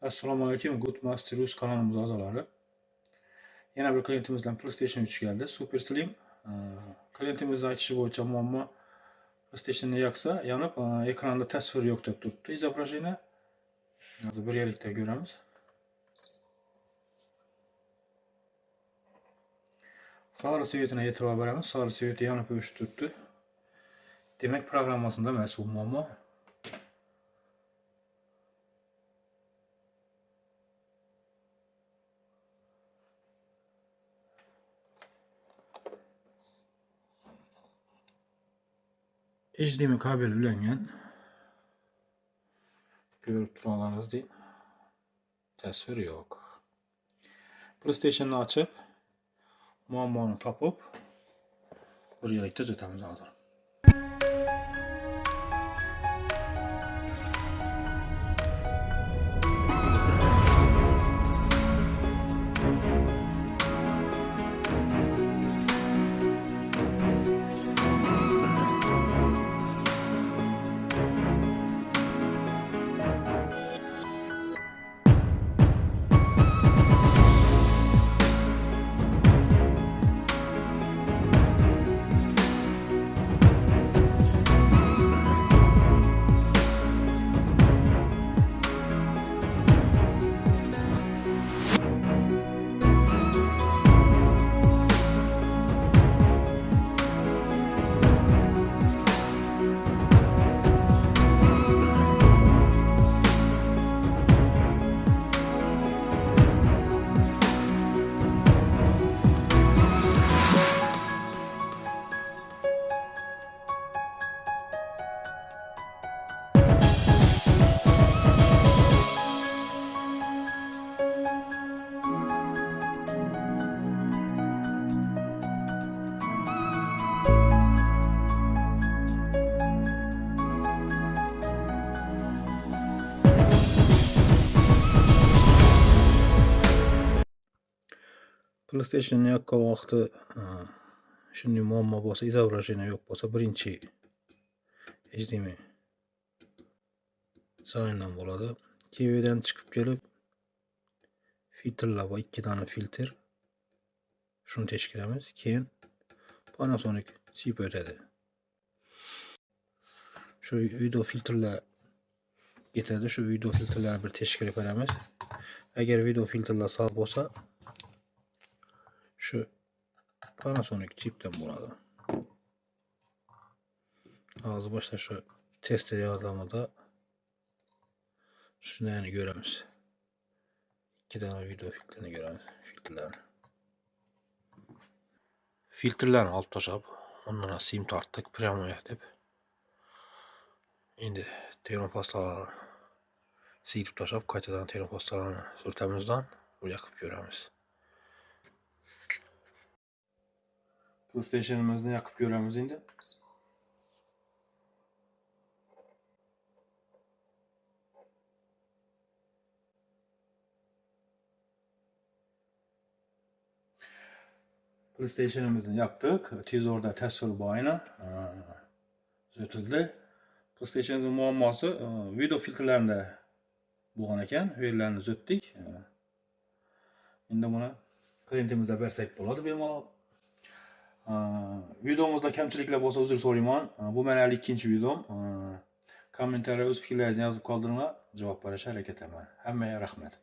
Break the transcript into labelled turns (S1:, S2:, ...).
S1: Assalomu alaykum, Good Master Rus kanalımız a'zolari. Yana bir klientimizden PlayStation 3 geldi. Super Slim. Klientimizin aytishi bo'yicha muammo PlayStation'ni yaksa yanib, ekranda tasvir yo'q deb turibdi. Izobrazение. Hozir birgalikda ko'ramiz. Sarı svetini e'tibor beramiz. Sarı sveti yanib o'chib turibdi. Demak, programmasida emas bu muammo. HDMI kabel ulangan. Ko'rib turganingiz deyim. Tasvir yo'q. PlayStation'ni ochib, muammoni topib, birgalikda tuzatamiz hozir. PlayStation'ni yakkan vaqti shunday muammo bo'lsa, izobrazение yo'q bo'lsa, birinchi HDMI zayndan bo'ladi. TV'den chiqib kelib, filtrlar va 2 dona filtr. Shuni tekshiramiz. Keyin Panasonic chip o'tadi. Shu video filtrlar ketadi. Shu video filtrlarni bir tekshirib ko'ramiz. Agar video filtrlar sog' bo'lsa, şu Panasonic chipten bo'ladi. Hozir boshqa shu tester yordamida shuni ko'ramiz. 2 dona video filtrini ko'ramiz. Filtrlarni olib tashlab, ondan sim tortdik, prямо deb. Endi termopastalarni silib tashlab, qaytadan termopastalarni surtamizdan bu yoqib ko'ramiz. PlayStation'imizni yakıp ko'ramiz endi. PlayStation'imizni yaptık. Tez orada tasvir bo'yini o'tildi. PlayStation'imizning muammosi video filtrlarida bo'lgan ekan. Bu yerlarni o'tdik. Endi buni klientimizga bersak bo'ladi bemalol. Videomuzda kamchiliklar bo'lsa uzr so'rayman. Bu meni ikkinchi videom. Kommentariya o'z fikrlaringizni yozib qoldiringlar, javob berishga harakat qilaman. Hammaga rahmat.